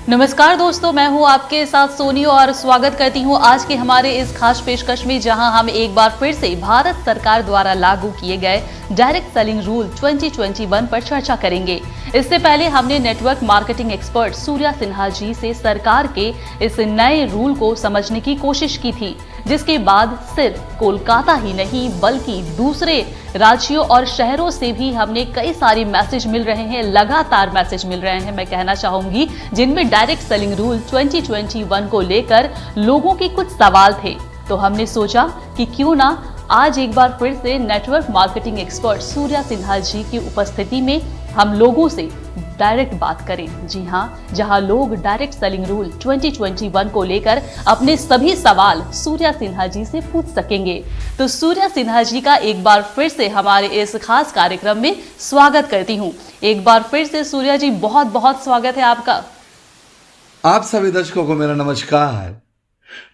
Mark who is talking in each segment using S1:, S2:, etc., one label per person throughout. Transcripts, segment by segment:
S1: नमस्कार दोस्तों, मैं हूं आपके साथ सोनी और स्वागत करती हूं आज के हमारे इस खास पेशकश में, जहां हम एक बार फिर से भारत सरकार द्वारा लागू किए गए डायरेक्ट सेलिंग रूल 2021 पर चर्चा करेंगे। इससे पहले हमने network marketing expert Surya Sinha ji से सरकार के इस नए रूल को समझने की कोशिश की थी, जिसके बाद सिर्फ कोलकाता ही नहीं बल्कि दूसरे राज्यों और शहरों से भी हमने कई सारे मैसेज मिल रहे हैं, लगातार मैसेज मिल रहे हैं मैं कहना चाहूंगी, जिनमें डायरेक्ट सेलिंग रूल 2021 को लेकर लोगों के कुछ सवाल थे। तो हमने सोचा कि क्यों ना आज एक बार फिर से network marketing expert Surya Sinha ji की उपस्थिति में हम लोगों से डायरेक्ट बात करें। जी हाँ, जहां लोग डायरेक्ट सेलिंग रूल 2021 को लेकर अपने सभी सवाल सूर्या सिन्हा जी से पूछ सकेंगे। तो सूर्या सिन्हा जी का एक बार फिर से हमारे इस खास कार्यक्रम में स्वागत करती हूं। एक बार फिर से सूर्या जी, बहुत बहुत स्वागत है आपका।
S2: आप सभी दर्शकों को मेरा नमस्कार।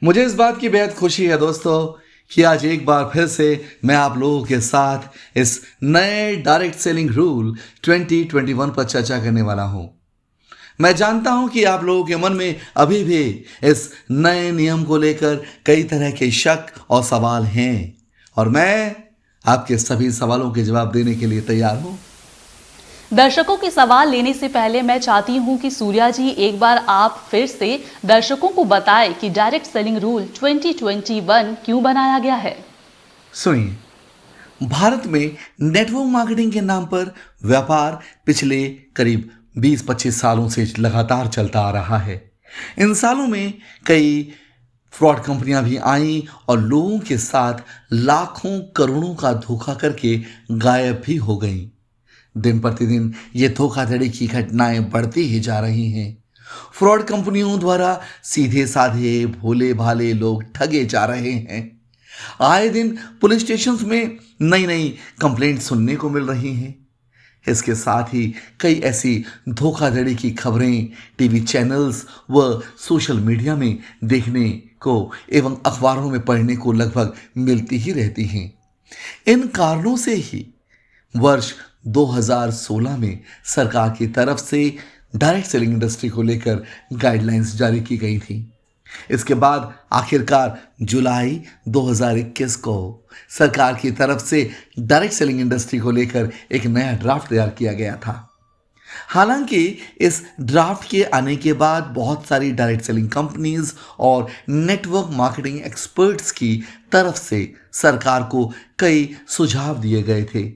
S2: मुझे इस बात की बेहद खुशी है दोस्तों कि आज एक बार फिर से मैं आप लोगों के साथ इस नए डायरेक्ट सेलिंग रूल 2021 पर चर्चा करने वाला हूं। मैं जानता हूं कि आप लोगों के मन में अभी भी इस नए नियम को लेकर कई तरह के शक और सवाल हैं, और मैं आपके सभी सवालों के जवाब देने के लिए तैयार हूं।
S1: दर्शकों के सवाल लेने से पहले मैं चाहती हूं कि सूर्या जी एक बार आप फिर से दर्शकों को बताएं कि डायरेक्ट सेलिंग रूल 2021 क्यों बनाया गया है।
S2: सुनिए, भारत में नेटवर्क मार्केटिंग के नाम पर व्यापार पिछले करीब 20-25 सालों से लगातार चलता आ रहा है। इन सालों में कई फ्रॉड कंपनियां भी आईं और लोगों के साथ लाखों करोड़ों का धोखा करके गायब भी हो गईं। दिन प्रतिदिन ये धोखाधड़ी की घटनाएं बढ़ती ही जा रही हैं। फ्रॉड कंपनियों द्वारा सीधे साधे भोले भाले लोग ठगे जा रहे हैं। आए दिन पुलिस स्टेशन में नई नई कंप्लेंट सुनने को मिल रही हैं। इसके साथ ही कई ऐसी धोखाधड़ी की खबरें टीवी चैनल्स व सोशल मीडिया में देखने को एवं अखबारों में पढ़ने को लगभग मिलती ही रहती हैं। इन कारणों से ही वर्ष 2016 में सरकार की तरफ से डायरेक्ट सेलिंग इंडस्ट्री को लेकर गाइडलाइंस जारी की गई थी। इसके बाद आखिरकार जुलाई 2021 को सरकार की तरफ से डायरेक्ट सेलिंग इंडस्ट्री को लेकर एक नया ड्राफ्ट तैयार किया गया था। हालांकि इस ड्राफ्ट के आने के बाद बहुत सारी डायरेक्ट सेलिंग कंपनीज और नेटवर्क मार्केटिंग एक्सपर्ट्स की तरफ से सरकार को कई सुझाव दिए गए थे।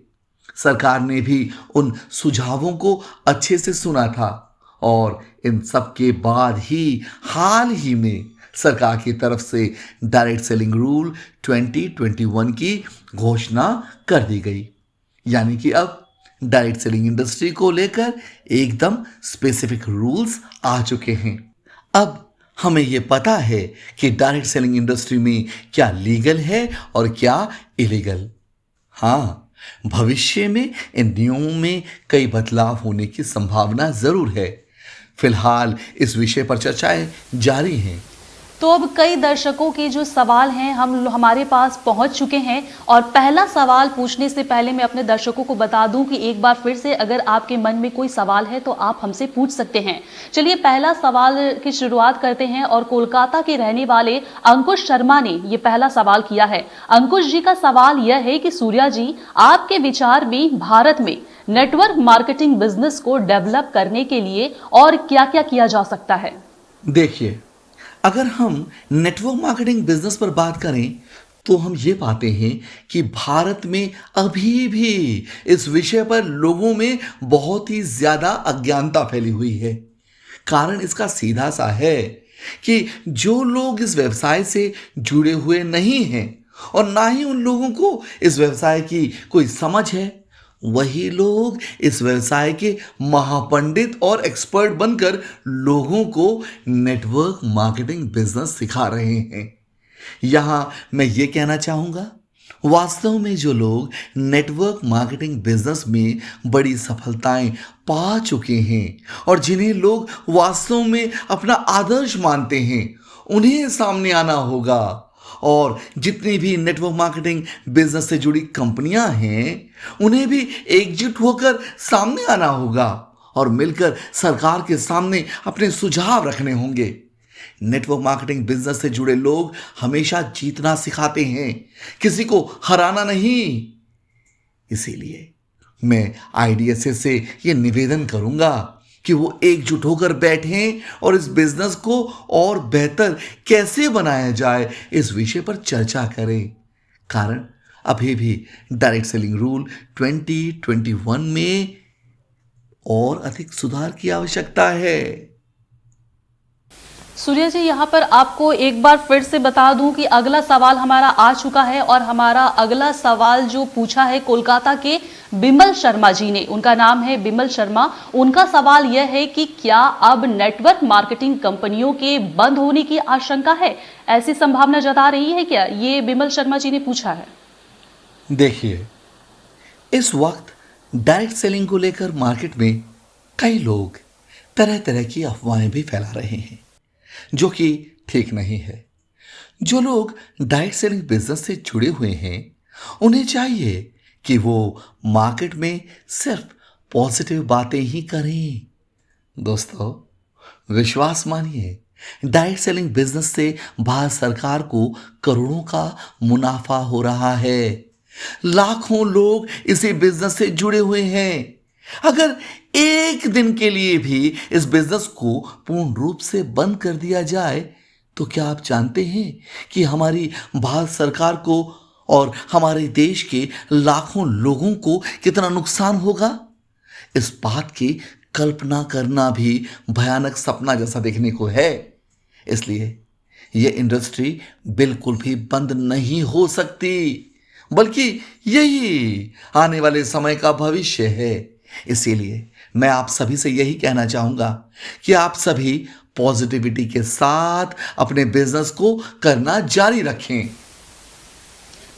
S2: सरकार ने भी उन सुझावों को अच्छे से सुना था और इन सब के बाद ही हाल ही में सरकार की तरफ से डायरेक्ट सेलिंग रूल 2021 की घोषणा कर दी गई। यानी कि अब डायरेक्ट सेलिंग इंडस्ट्री को लेकर एकदम स्पेसिफिक रूल्स आ चुके हैं। अब हमें यह पता है कि डायरेक्ट सेलिंग इंडस्ट्री में क्या लीगल है और क्या इलीगल। हाँ, भविष्य में इन नियमों में कई बदलाव होने की संभावना जरूर है। फिलहाल इस विषय पर चर्चाएं जारी हैं।
S1: तो अब कई दर्शकों के जो सवाल हैं हमारे पास पहुंच चुके हैं, और पहला सवाल पूछने से पहले मैं अपने दर्शकों को बता दूं कि एक बार फिर से अगर आपके मन में कोई सवाल है तो आप हमसे पूछ सकते हैं। चलिए पहला सवाल की शुरुआत करते हैं, और कोलकाता के रहने वाले अंकुश शर्मा ने ये पहला सवाल किया है। अंकुश जी का सवाल यह है कि सूर्या जी, आपके विचार में भारत में नेटवर्क मार्केटिंग बिजनेस को डेवलप करने के लिए और क्या क्या किया जा सकता है।
S2: देखिए, अगर हम नेटवर्क मार्केटिंग बिजनेस पर बात करें तो हम ये पाते हैं कि भारत में अभी भी इस विषय पर लोगों में बहुत ही ज्यादा अज्ञानता फैली हुई है। कारण इसका सीधा सा है कि जो लोग इस व्यवसाय से जुड़े हुए नहीं हैं और ना ही उन लोगों को इस व्यवसाय की कोई समझ है, वही लोग इस व्यवसाय के महापंडित और एक्सपर्ट बनकर लोगों को नेटवर्क मार्केटिंग बिजनेस सिखा रहे हैं। यहां मैं ये कहना चाहूंगा, वास्तव में जो लोग नेटवर्क मार्केटिंग बिजनेस में बड़ी सफलताएं पा चुके हैं और जिन्हें लोग वास्तव में अपना आदर्श मानते हैं, उन्हें सामने आना होगा और जितनी भी नेटवर्क मार्केटिंग बिजनेस से जुड़ी कंपनियां हैं उन्हें भी एकजुट होकर सामने आना होगा और मिलकर सरकार के सामने अपने सुझाव रखने होंगे। नेटवर्क मार्केटिंग बिजनेस से जुड़े लोग हमेशा जीतना सिखाते हैं, किसी को हराना नहीं। इसीलिए मैं IDSA से यह निवेदन करूंगा कि वो एकजुट होकर बैठें और इस बिजनेस को और बेहतर कैसे बनाया जाए इस विषय पर चर्चा करें। कारण अभी भी डायरेक्ट सेलिंग रूल 2021 में और अधिक सुधार की आवश्यकता है।
S1: सूर्या जी, यहाँ पर आपको एक बार फिर से बता दूं कि अगला सवाल हमारा आ चुका है और हमारा अगला सवाल जो पूछा है कोलकाता के बिमल शर्मा जी ने, उनका नाम है बिमल शर्मा। उनका सवाल यह है कि क्या अब नेटवर्क मार्केटिंग कंपनियों के बंद होने की आशंका है? ऐसी संभावना जता रही है क्या? ये बिमल शर्मा जी ने पूछा है।
S2: देखिए, इस वक्त डायरेक्ट सेलिंग को लेकर मार्केट में कई लोग तरह तरह की अफवाहें भी फैला रहे हैं, जो कि ठीक नहीं है। जो लोग डायरेक्ट सेलिंग बिजनेस से जुड़े हुए हैं, उन्हें चाहिए कि वो मार्केट में सिर्फ पॉजिटिव बातें ही करें। दोस्तों, विश्वास मानिए, डायरेक्ट सेलिंग बिजनेस से भारत सरकार को करोड़ों का मुनाफा हो रहा है। लाखों लोग इसी बिजनेस से जुड़े हुए हैं। अगर एक दिन के लिए भी इस बिजनेस को पूर्ण रूप से बंद कर दिया जाए तो क्या आप जानते हैं कि हमारी भारत सरकार को और हमारे देश के लाखों लोगों को कितना नुकसान होगा? इस बात की कल्पना करना भी भयानक सपना जैसा देखने को है। इसलिए यह इंडस्ट्री बिल्कुल भी बंद नहीं हो सकती, बल्कि यही आने वाले समय का भविष्य है। इसीलिए मैं आप सभी से यही कहना चाहूंगा कि आप सभी पॉजिटिविटी के साथ अपने बिजनेस को करना जारी रखें।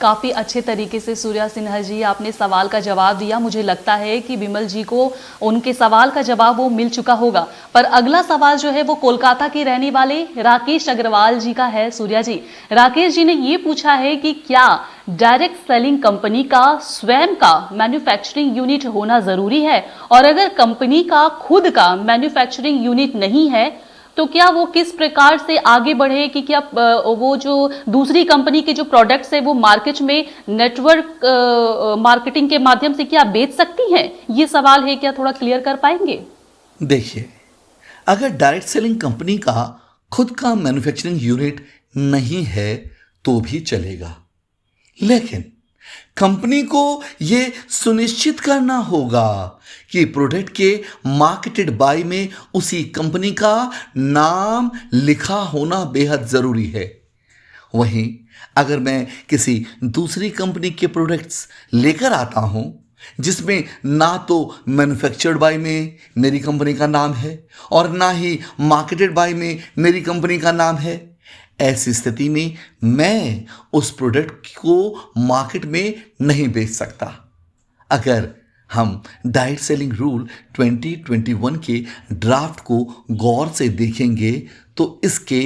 S1: काफ़ी अच्छे तरीके से सूर्या सिन्हा जी आपने सवाल का जवाब दिया। मुझे लगता है कि बिमल जी को उनके सवाल का जवाब वो मिल चुका होगा। पर अगला सवाल जो है वो कोलकाता के रहने वाले राकेश अग्रवाल जी का है। सूर्या जी, राकेश जी ने ये पूछा है कि क्या डायरेक्ट सेलिंग कंपनी का स्वयं का मैन्युफैक्चरिंग यूनिट होना ज़रूरी है? और अगर कंपनी का खुद का मैन्युफैक्चरिंग यूनिट नहीं है तो क्या वो किस प्रकार से आगे बढ़े कि क्या वो जो दूसरी कंपनी के जो प्रोडक्ट्स है वो मार्केट में नेटवर्क मार्केटिंग के माध्यम से क्या बेच सकती हैं? ये सवाल है, क्या थोड़ा क्लियर कर पाएंगे?
S2: देखिए, अगर डायरेक्ट सेलिंग कंपनी का खुद का मैन्युफैक्चरिंग यूनिट नहीं है तो भी चलेगा, लेकिन कंपनी को यह सुनिश्चित करना होगा कि प्रोडक्ट के मार्केटेड बाय में उसी कंपनी का नाम लिखा होना बेहद जरूरी है। वहीं अगर मैं किसी दूसरी कंपनी के प्रोडक्ट्स लेकर आता हूं जिसमें ना तो मैन्युफैक्चर्ड बाय में मेरी कंपनी का नाम है और ना ही मार्केटेड बाय में मेरी कंपनी का नाम है, ऐसी स्थिति में मैं उस प्रोडक्ट को मार्केट में नहीं बेच सकता। अगर हम डायरेक्ट सेलिंग रूल 2021 के ड्राफ्ट को गौर से देखेंगे तो इसके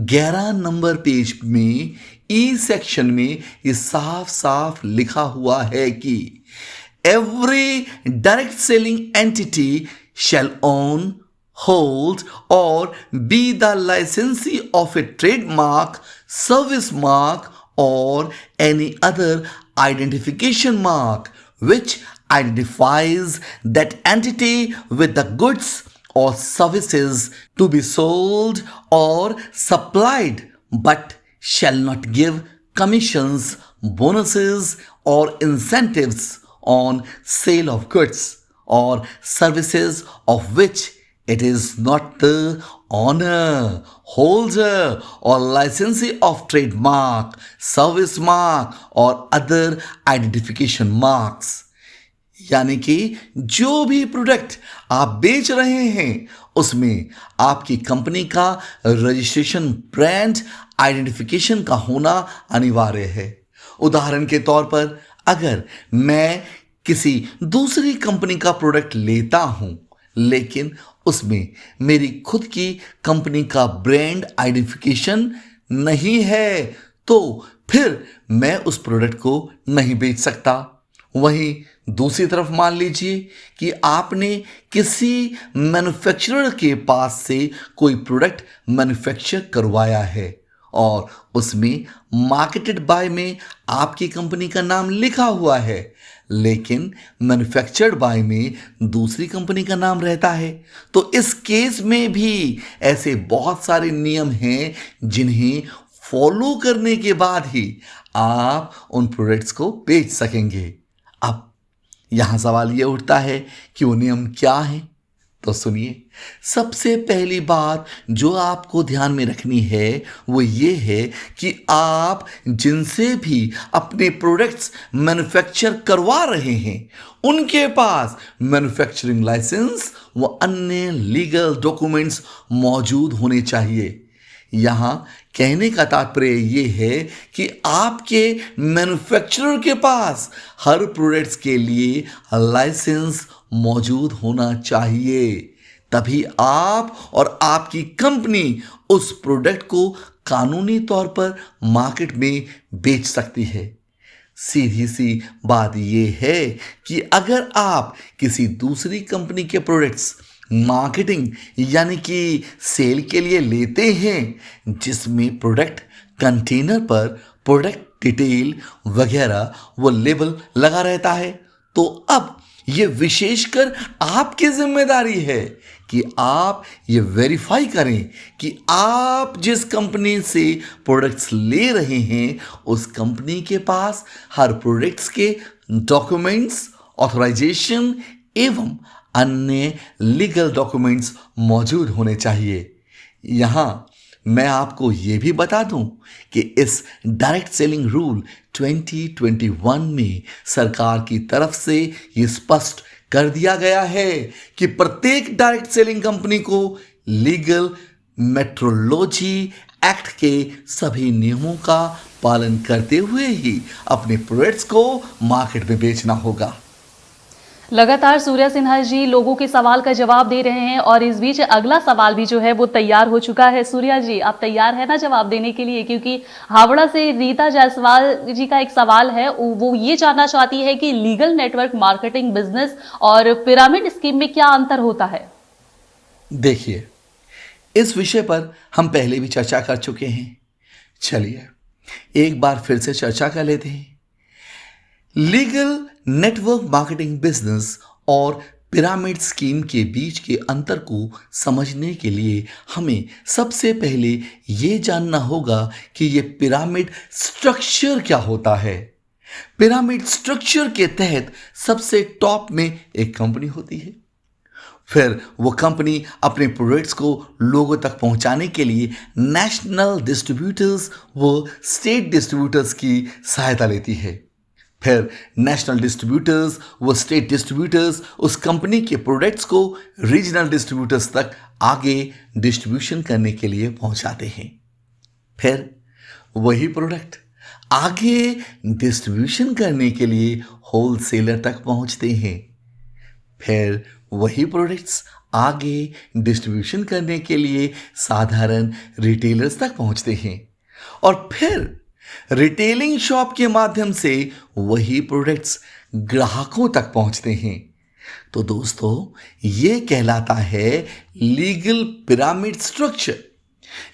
S2: 11 नंबर पेज में ई सेक्शन में ये साफ साफ लिखा हुआ है कि every direct selling entity shall own, hold or be the licensee of a trademark, service mark or any other identification mark which identifies that entity with the goods or services to be sold or supplied, but shall not give commissions, bonuses or incentives on sale of goods or services of which it is not the owner, holder or licensee of trademark, service mark or other identification marks। यानी कि जो भी product आप बेच रहे हैं उसमें आपकी कंपनी का रजिस्ट्रेशन ब्रांड आइडेंटिफिकेशन का होना अनिवार्य है। उदाहरण के तौर पर अगर मैं किसी दूसरी कंपनी का प्रोडक्ट लेता हूं लेकिन उसमें मेरी खुद की कंपनी का ब्रांड आइडेंटिफिकेशन नहीं है तो फिर मैं उस प्रोडक्ट को नहीं बेच सकता। वहीं दूसरी तरफ मान लीजिए कि आपने किसी मैन्युफैक्चरर के पास से कोई प्रोडक्ट मैन्युफैक्चर करवाया है और उसमें मार्केटेड बाय में आपकी कंपनी का नाम लिखा हुआ है, लेकिन मैन्युफैक्चर्ड बाय में दूसरी कंपनी का नाम रहता है। तो इस केस में भी ऐसे बहुत सारे नियम हैं जिन्हें फॉलो करने के बाद ही आप उन प्रोडक्ट्स को बेच सकेंगे। अब यहां सवाल यह उठता है कि वो नियम क्या हैं? तो सुनिए, सबसे पहली बात जो आपको ध्यान में रखनी है वो ये है कि आप जिनसे भी अपने प्रोडक्ट्स मैन्युफैक्चर करवा रहे हैं उनके पास मैन्युफैक्चरिंग लाइसेंस व अन्य लीगल डॉक्यूमेंट्स मौजूद होने चाहिए। यहाँ कहने का तात्पर्य ये है कि आपके मैन्युफैक्चरर के पास हर प्रोडक्ट्स के लिए लाइसेंस मौजूद होना चाहिए, तभी आप और आपकी कंपनी उस प्रोडक्ट को कानूनी तौर पर मार्केट में बेच सकती है। सीधी सी बात यह है कि अगर आप किसी दूसरी कंपनी के प्रोडक्ट्स मार्केटिंग यानी कि सेल के लिए लेते हैं जिसमें प्रोडक्ट कंटेनर पर प्रोडक्ट डिटेल वगैरह वो लेबल लगा रहता है, तो अब ये विशेषकर आपकी जिम्मेदारी है कि आप ये वेरीफाई करें कि आप जिस कंपनी से प्रोडक्ट्स ले रहे हैं उस कंपनी के पास हर प्रोडक्ट्स के डॉक्यूमेंट्स, ऑथराइजेशन एवं अन्य लीगल डॉक्यूमेंट्स मौजूद होने चाहिए। यहाँ मैं आपको ये भी बता दूं कि इस डायरेक्ट सेलिंग रूल 2021 में सरकार की तरफ से ये स्पष्ट कर दिया गया है कि प्रत्येक डायरेक्ट सेलिंग कंपनी को लीगल मेट्रोलॉजी एक्ट के सभी नियमों का पालन करते हुए ही अपने प्रोडक्ट्स को मार्केट में बेचना होगा।
S1: लगातार सूर्या सिन्हा जी लोगों के सवाल का जवाब दे रहे हैं और इस बीच अगला सवाल भी जो है वो तैयार हो चुका है। सूर्या जी, आप तैयार है ना जवाब देने के लिए? क्योंकि हावड़ा से रीता जायसवाल जी का एक सवाल है, वो ये जानना चाहती है कि लीगल नेटवर्क मार्केटिंग बिजनेस और पिरामिड स्कीम में क्या अंतर होता है।
S2: देखिए, इस विषय पर हम पहले भी चर्चा कर चुके हैं। चलिए एक बार फिर से चर्चा कर लेते हैं। लीगल नेटवर्क मार्केटिंग बिजनेस और पिरामिड स्कीम के बीच के अंतर को समझने के लिए हमें सबसे पहले यह जानना होगा कि यह पिरामिड स्ट्रक्चर क्या होता है। पिरामिड स्ट्रक्चर के तहत सबसे टॉप में एक कंपनी होती है, फिर वो कंपनी अपने प्रोडक्ट्स को लोगों तक पहुंचाने के लिए नेशनल डिस्ट्रीब्यूटर्स व स्टेट डिस्ट्रीब्यूटर्स की सहायता लेती है। फिर नेशनल डिस्ट्रीब्यूटर्स व स्टेट डिस्ट्रीब्यूटर्स उस कंपनी के प्रोडक्ट्स को रीजनल डिस्ट्रीब्यूटर्स तक आगे डिस्ट्रीब्यूशन करने के लिए पहुंचाते हैं। फिर वही प्रोडक्ट आगे डिस्ट्रीब्यूशन करने के लिए होलसेलर तक पहुंचते हैं। फिर वही प्रोडक्ट्स आगे डिस्ट्रीब्यूशन करने के लिए साधारण रिटेलर्स तक पहुंचते हैं और फिर रिटेलिंग शॉप के माध्यम से वही प्रोडक्ट्स ग्राहकों तक पहुंचते हैं। तो दोस्तों, यह कहलाता है लीगल पिरामिड स्ट्रक्चर।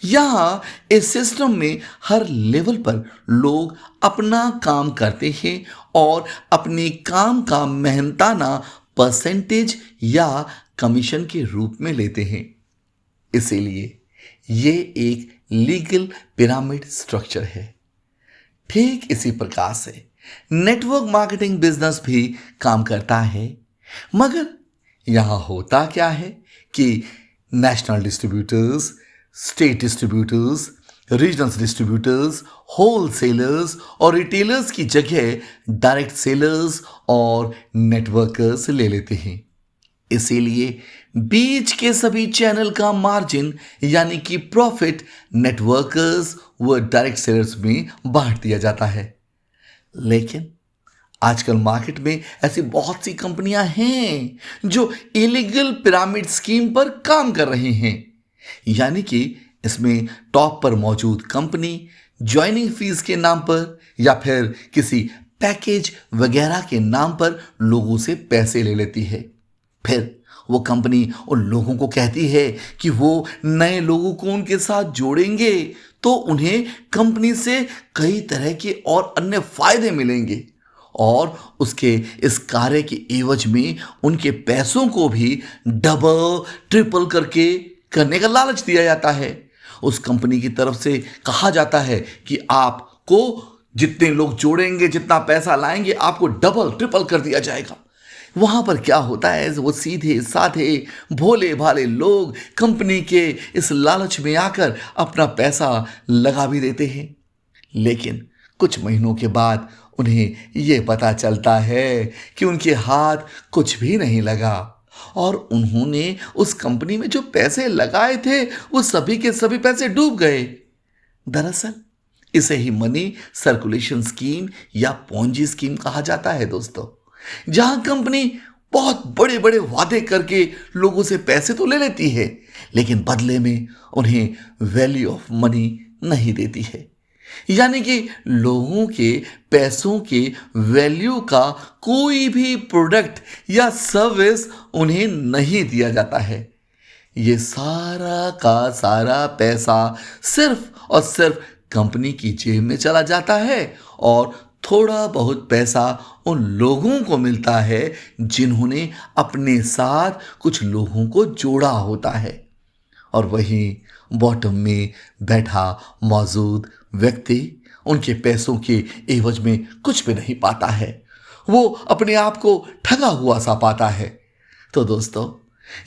S2: यहां इस सिस्टम में हर लेवल पर लोग अपना काम करते हैं और अपने काम का मेहनताना परसेंटेज या कमीशन के रूप में लेते हैं। इसीलिए यह एक लीगल पिरामिड स्ट्रक्चर है। ठीक इसी प्रकार से नेटवर्क मार्केटिंग बिजनेस भी काम करता है, मगर यहां होता क्या है कि national distributors, state distributors, regional distributors, wholesalers और रिटेलर्स की जगह डायरेक्ट सेलर्स और नेटवर्कर्स ले लेते हैं। इसीलिए बीच के सभी चैनल का मार्जिन यानी कि प्रॉफिट नेटवर्कर्स व डायरेक्ट सेलर्स में बांट दिया जाता है। लेकिन आजकल मार्केट में ऐसी बहुत सी कंपनियां हैं जो इलीगल पिरामिड स्कीम पर काम कर रही हैं, यानी कि इसमें टॉप पर मौजूद कंपनी ज्वाइनिंग फीस के नाम पर या फिर किसी पैकेज वगैरह के नाम पर लोगों से पैसे ले लेती है। फिर वो कंपनी उन लोगों को कहती है कि वो नए लोगों को उनके साथ जोड़ेंगे तो उन्हें कंपनी से कई तरह के और अन्य फायदे मिलेंगे और उसके इस कार्य के एवज में उनके पैसों को भी डबल ट्रिपल करके करने का लालच दिया जाता है। उस कंपनी की तरफ से कहा जाता है कि आपको जितने लोग जोड़ेंगे, जितना पैसा लाएंगे, आपको डबल ट्रिपल कर दिया जाएगा। वहां पर क्या होता है, वो सीधे साधे भोले भाले लोग कंपनी के इस लालच में आकर अपना पैसा लगा भी देते हैं। लेकिन कुछ महीनों के बाद उन्हें ये पता चलता है कि उनके हाथ कुछ भी नहीं लगा और उन्होंने उस कंपनी में जो पैसे लगाए थे वो सभी के सभी पैसे डूब गए। दरअसल इसे ही मनी सर्कुलेशन स्कीम या पोंजी स्कीम कहा जाता है दोस्तों, जहां कंपनी बहुत बड़े बड़े वादे करके लोगों से पैसे तो ले लेती है लेकिन बदले में उन्हें वैल्यू ऑफ मनी नहीं देती है। यानी कि लोगों के पैसों के वैल्यू का कोई भी प्रोडक्ट या सर्विस उन्हें नहीं दिया जाता है। ये सारा का सारा पैसा सिर्फ और सिर्फ कंपनी की जेब में चला जाता है और थोड़ा बहुत पैसा उन लोगों को मिलता है जिन्होंने अपने साथ कुछ लोगों को जोड़ा होता है और वहीं बॉटम में बैठा मौजूद व्यक्ति उनके पैसों के एवज में कुछ भी नहीं पाता है। वो अपने आप को ठगा हुआ सा पाता है। तो दोस्तों,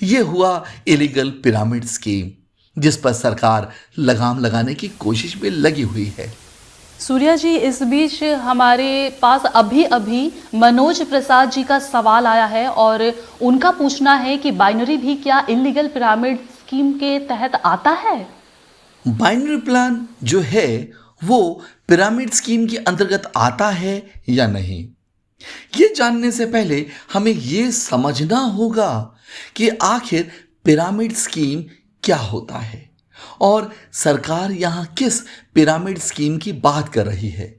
S2: ये हुआ इलीगल पिरामिड स्कीम जिस पर सरकार लगाम लगाने की कोशिश में लगी हुई है।
S1: सूर्या जी, इस बीच हमारे पास अभी अभी मनोज प्रसाद जी का सवाल आया है और उनका पूछना है कि बाइनरी भी क्या इलीगल पिरामिड स्कीम के तहत आता है?
S2: बाइनरी प्लान जो है वो पिरामिड स्कीम के अंतर्गत आता है या नहीं, ये जानने से पहले हमें ये समझना होगा कि आखिर पिरामिड स्कीम क्या होता है और सरकार यहां किस पिरामिड स्कीम की बात कर रही है।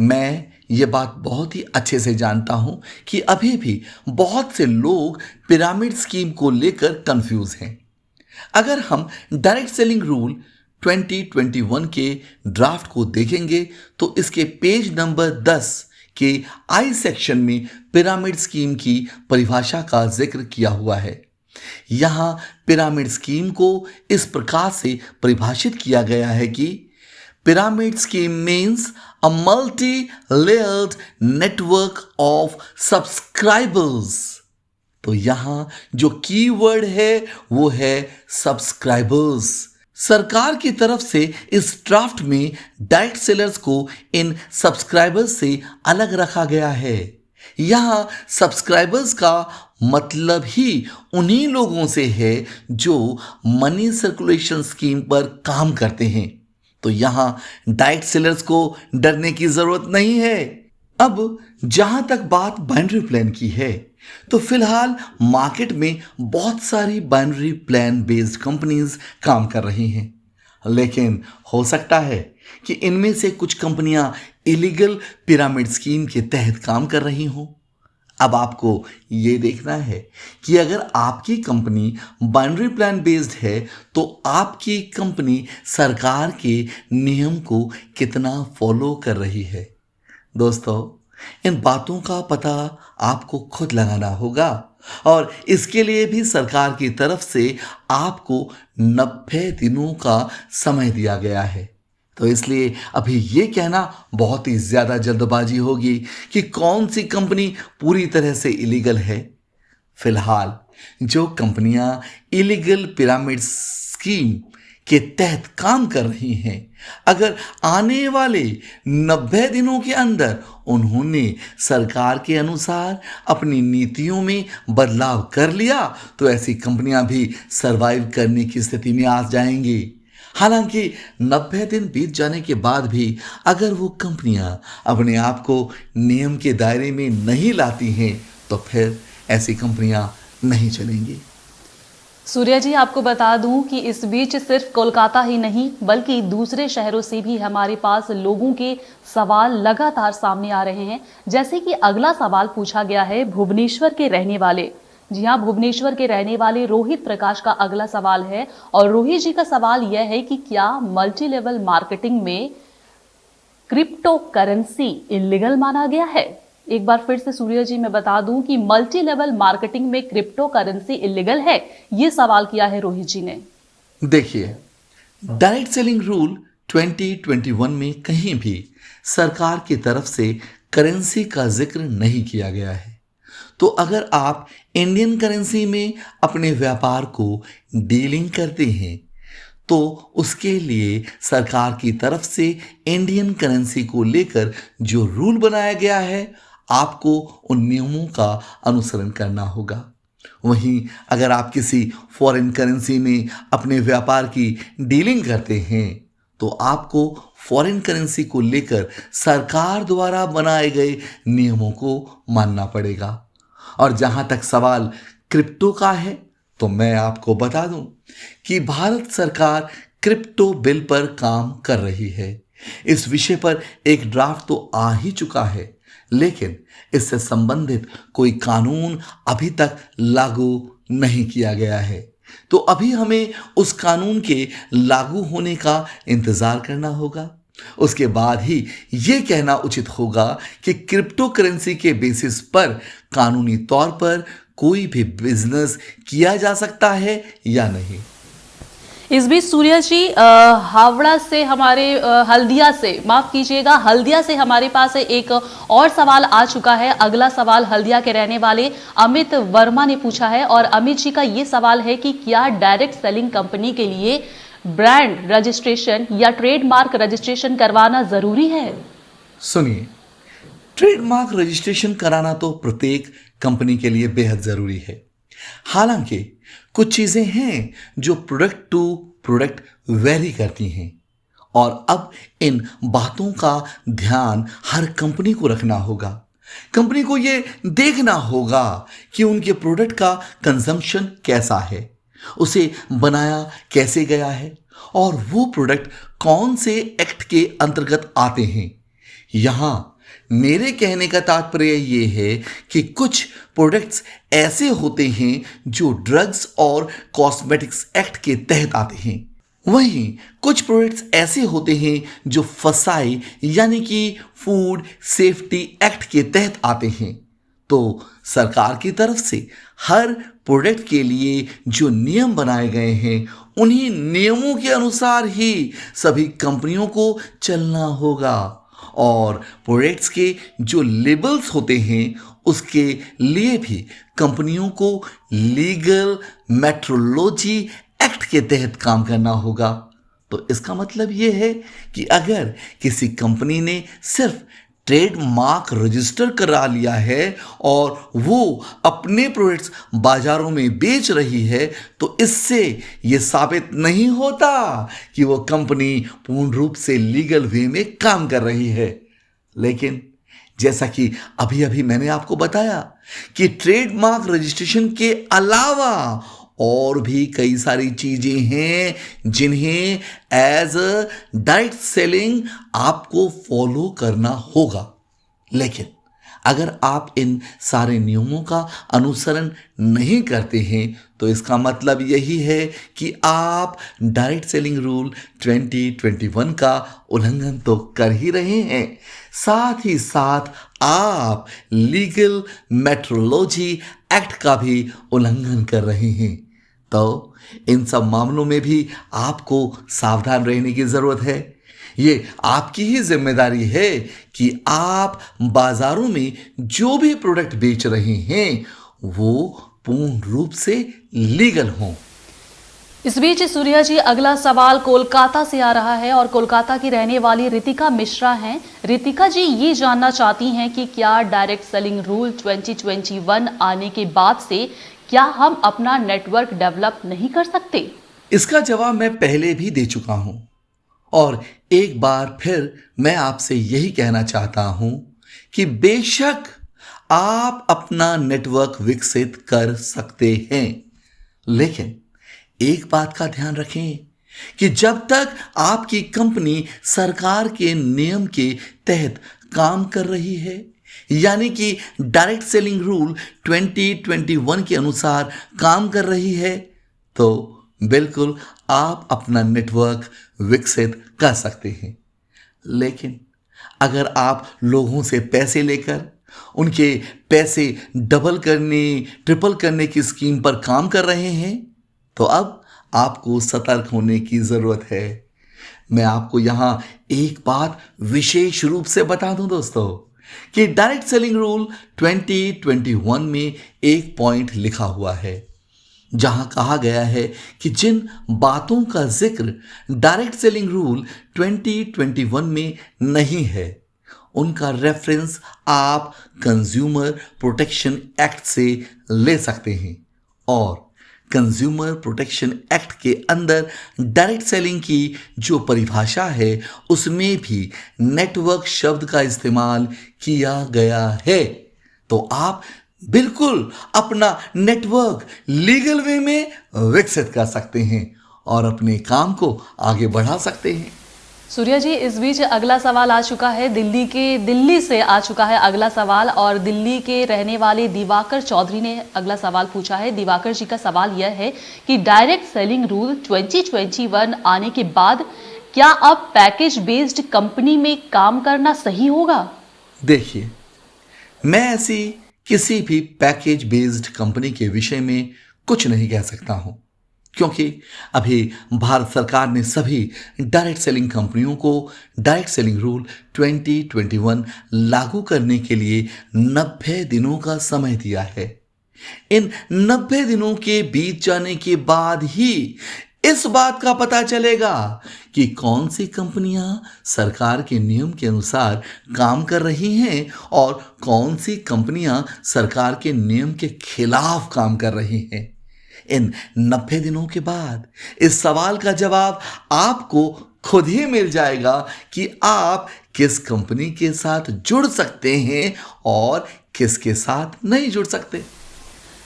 S2: मैं ये बात बहुत ही अच्छे से जानता हूं कि अभी भी बहुत से लोग पिरामिड स्कीम को लेकर कंफ्यूज हैं। अगर हम डायरेक्ट सेलिंग रूल 2021 के ड्राफ्ट को देखेंगे तो इसके पेज नंबर 10 के आई सेक्शन में पिरामिड स्कीम की परिभाषा का जिक्र किया हुआ है। यहां पिरामिड स्कीम को इस प्रकार से परिभाषित किया गया है कि pyramid scheme means a multi layered network of subscribers. तो यहां जो कीवर्ड है वो है सब्सक्राइबर्स। सरकार की तरफ से इस ड्राफ्ट में डायरेक्ट सेलर्स को इन सब्सक्राइबर्स से अलग रखा गया है। यहां सब्सक्राइबर्स का मतलब ही उन्हीं लोगों से है जो मनी सर्कुलेशन स्कीम पर काम करते हैं। तो यहां डायरेक्ट सेलर्स को डरने की जरूरत नहीं है। अब जहां तक बात बाइनरी प्लान की है तो फिलहाल मार्केट में बहुत सारी बाइनरी प्लान बेस्ड कंपनीज काम कर रही हैं, लेकिन हो सकता है कि इनमें से कुछ कंपनियां इलीगल पिरामिड स्कीम के तहत काम कर रही हों। अब आपको ये देखना है कि अगर आपकी कंपनी बाइनरी प्लान बेस्ड है तो आपकी कंपनी सरकार के नियम को कितना फॉलो कर रही है। दोस्तों, इन बातों का पता आपको खुद लगाना होगा और इसके लिए भी सरकार की तरफ से आपको 90 दिनों का समय दिया गया है। तो इसलिए अभी ये कहना बहुत ही ज़्यादा जल्दबाजी होगी कि कौन सी कंपनी पूरी तरह से इलीगल है। फिलहाल जो कंपनियां इलीगल पिरामिड स्कीम के तहत काम कर रही हैं, अगर आने वाले 90 दिनों के अंदर उन्होंने सरकार के अनुसार अपनी नीतियों में बदलाव कर लिया तो ऐसी कंपनियां भी सरवाइव करने की स्थिति में आ जाएंगी। हालांकि 90 दिन बीत जाने के बाद भी अगर वो कंपनियां अपने आप को नियम के दायरे में नहीं लाती हैं तो फिर ऐसी कंपनियां नहीं चलेंगी।
S1: सूर्या जी, आपको बता दूं कि इस बीच सिर्फ कोलकाता ही नहीं बल्कि दूसरे शहरों से भी हमारे पास लोगों के सवाल लगातार सामने आ रहे हैं। जैसे कि अगला सवाल पूछा गया है भुवनेश्वर के रहने वाले, जी हाँ, भुवनेश्वर के रहने वाले रोहित प्रकाश का अगला सवाल है। और रोहित जी का सवाल यह है कि क्या मल्टी लेवल मार्केटिंग में क्रिप्टो करेंसी इलीगल माना गया है? एक बार फिर से सूर्य जी मैं बता दूं कि मल्टी लेवल मार्केटिंग में क्रिप्टो करेंसी इलीगल है, ये सवाल किया है रोहित जी ने।
S2: देखिए, डायरेक्ट सेलिंग रूल 2021 में कहीं भी सरकार की तरफ से करेंसी का जिक्र नहीं किया गया है। तो अगर आप इंडियन करेंसी में अपने व्यापार को डीलिंग करते हैं तो उसके लिए सरकार की तरफ से इंडियन करेंसी को लेकर जो रूल बनाया गया है आपको उन नियमों का अनुसरण करना होगा। वहीं अगर आप किसी फॉरेन करेंसी में अपने व्यापार की डीलिंग करते हैं तो आपको फॉरेन करेंसी को लेकर सरकार द्वारा बनाए गए नियमों को मानना पड़ेगा। और जहां तक सवाल क्रिप्टो का है तो मैं आपको बता दूं कि भारत सरकार क्रिप्टो बिल पर काम कर रही है। इस विषय पर एक ड्राफ्ट तो आ ही चुका है, लेकिन इससे संबंधित कोई कानून अभी तक लागू नहीं किया गया है। तो अभी हमें उस कानून के लागू होने का इंतजार करना होगा। उसके बाद ही ये कहना उचित होगा कि क्रिप्टो करेंसी के बेसिस पर कानूनी तौर पर कोई भी बिजनेस किया जा सकता है या नहीं।
S1: इस बीच सूर्या जी, हावड़ा से हमारे हल्दिया से, माफ कीजिएगा, हल्दिया से हमारे पास एक और सवाल आ चुका है। अगला सवाल हल्दिया के रहने वाले अमित वर्मा ने पूछा है और अमित जी का ये सवाल है कि क्या डायरेक्ट सेलिंग कंपनी के लिए ब्रांड रजिस्ट्रेशन या ट्रेडमार्क रजिस्ट्रेशन करवाना जरूरी है?
S2: सुनिए, ट्रेडमार्क रजिस्ट्रेशन कराना तो प्रत्येक कंपनी के लिए बेहद जरूरी है। हालांकि कुछ चीजें हैं जो प्रोडक्ट टू प्रोडक्ट वेरी करती हैं और अब इन बातों का ध्यान हर कंपनी को रखना होगा। कंपनी को यह देखना होगा कि उनके प्रोडक्ट का कंजम्पशन कैसा है, उसे बनाया कैसे गया है और वो प्रोडक्ट कौन से एक्ट के अंतर्गत आते हैं। यहां मेरे कहने का तात्पर्य ये है कि कुछ प्रोडक्ट्स ऐसे होते हैं जो ड्रग्स और कॉस्मेटिक्स एक्ट के तहत आते हैं, वहीं कुछ प्रोडक्ट्स ऐसे होते हैं जो फसाई यानी कि फूड सेफ्टी एक्ट के तहत आते हैं। तो सरकार की तरफ से हर प्रोडक्ट के लिए जो नियम बनाए गए हैं उन्हीं नियमों के अनुसार ही सभी कंपनियों को चलना होगा और प्रोडक्ट्स के जो लेबल्स होते हैं उसके लिए भी कंपनियों को लीगल मेट्रोलॉजी एक्ट के तहत काम करना होगा। तो इसका मतलब यह है कि अगर किसी कंपनी ने सिर्फ ट्रेडमार्क रजिस्टर करा लिया है और वो अपने प्रोडक्ट्स बाजारों में बेच रही है तो इससे ये साबित नहीं होता कि वो कंपनी पूर्ण रूप से लीगल वे में काम कर रही है। लेकिन जैसा कि अभी अभी मैंने आपको बताया कि ट्रेडमार्क रजिस्ट्रेशन के अलावा और भी कई सारी चीजें हैं जिन्हें एज अ डायरेक्ट सेलिंग आपको फॉलो करना होगा। लेकिन अगर आप इन सारे नियमों का अनुसरण नहीं करते हैं तो इसका मतलब यही है कि आप डायरेक्ट सेलिंग रूल 2021 का उल्लंघन तो कर ही रहे हैं, साथ ही साथ आप लीगल मेट्रोलॉजी एक्ट का भी उल्लंघन कर रहे हैं। तो इन सब मामलों में भी आपको सावधान रहने की जरूरत है। ये आपकी ही जिम्मेदारी है कि आप बाजारों में जो भी प्रोडक्ट बेच रहे हैं वो पूर्ण रूप से लीगल हों।
S1: इस बीच सूर्या जी, अगला सवाल कोलकाता से आ रहा है और कोलकाता की रहने वाली रितिका मिश्रा हैं। रितिका जी ये जानना चाहती हैं कि क्या डायरेक्ट सेलिंग रूल 2021 आने के बाद से क्या हम अपना नेटवर्क डेवलप नहीं कर सकते?
S2: इसका जवाब मैं पहले भी दे चुका हूं और एक बार फिर मैं आपसे यही कहना चाहता हूं कि बेशक आप अपना नेटवर्क विकसित कर सकते हैं, लेकिन एक बात का ध्यान रखें कि जब तक आपकी कंपनी सरकार के नियम के तहत काम कर रही है, यानी कि डायरेक्ट सेलिंग रूल 2021 के अनुसार काम कर रही है, तो बिल्कुल आप अपना नेटवर्क विकसित कर सकते हैं। लेकिन अगर आप लोगों से पैसे लेकर उनके पैसे डबल करने, ट्रिपल करने की स्कीम पर काम कर रहे हैं, तो अब आपको सतर्क होने की ज़रूरत है। मैं आपको यहाँ एक बात विशेष रूप से बता दूं दोस्तों कि डायरेक्ट सेलिंग रूल 2021 में एक पॉइंट लिखा हुआ है, जहां कहा गया है कि जिन बातों का जिक्र डायरेक्ट सेलिंग रूल 2021 में नहीं है, उनका रेफरेंस आप कंज्यूमर प्रोटेक्शन एक्ट से ले सकते हैं। और कंज्यूमर प्रोटेक्शन एक्ट के अंदर डायरेक्ट सेलिंग की जो परिभाषा है, उसमें भी नेटवर्क शब्द का इस्तेमाल किया गया है। तो आप बिल्कुल अपना नेटवर्क लीगल वे में विकसित कर सकते हैं और अपने काम को आगे बढ़ा सकते हैं।
S1: सूर्या जी, इस बीच अगला सवाल आ चुका है, दिल्ली से आ चुका है अगला सवाल, और दिल्ली के रहने वाले दिवाकर चौधरी ने अगला सवाल पूछा है। दिवाकर जी का सवाल यह है कि डायरेक्ट सेलिंग रूल 2021 आने के बाद क्या अब पैकेज बेस्ड कंपनी में काम करना सही होगा?
S2: देखिए, मैं ऐसी किसी भी पैकेज बेस्ड कंपनी के विषय में कुछ नहीं कह सकता हूं, क्योंकि अभी भारत सरकार ने सभी डायरेक्ट सेलिंग कंपनियों को डायरेक्ट सेलिंग रूल 2021 लागू करने के लिए 90 दिनों का समय दिया है। इन 90 दिनों के बीत जाने के बाद ही इस बात का पता चलेगा कि कौन सी कंपनियां सरकार के नियम के अनुसार काम कर रही हैं और कौन सी कंपनियां सरकार के नियम के खिलाफ काम कर रही हैं। इन 90 दिनों के बाद इस सवाल का जवाब आपको खुद ही मिल जाएगा कि आप किस कंपनी के साथ जुड़ सकते हैं और किसके साथ नहीं जुड़ सकते।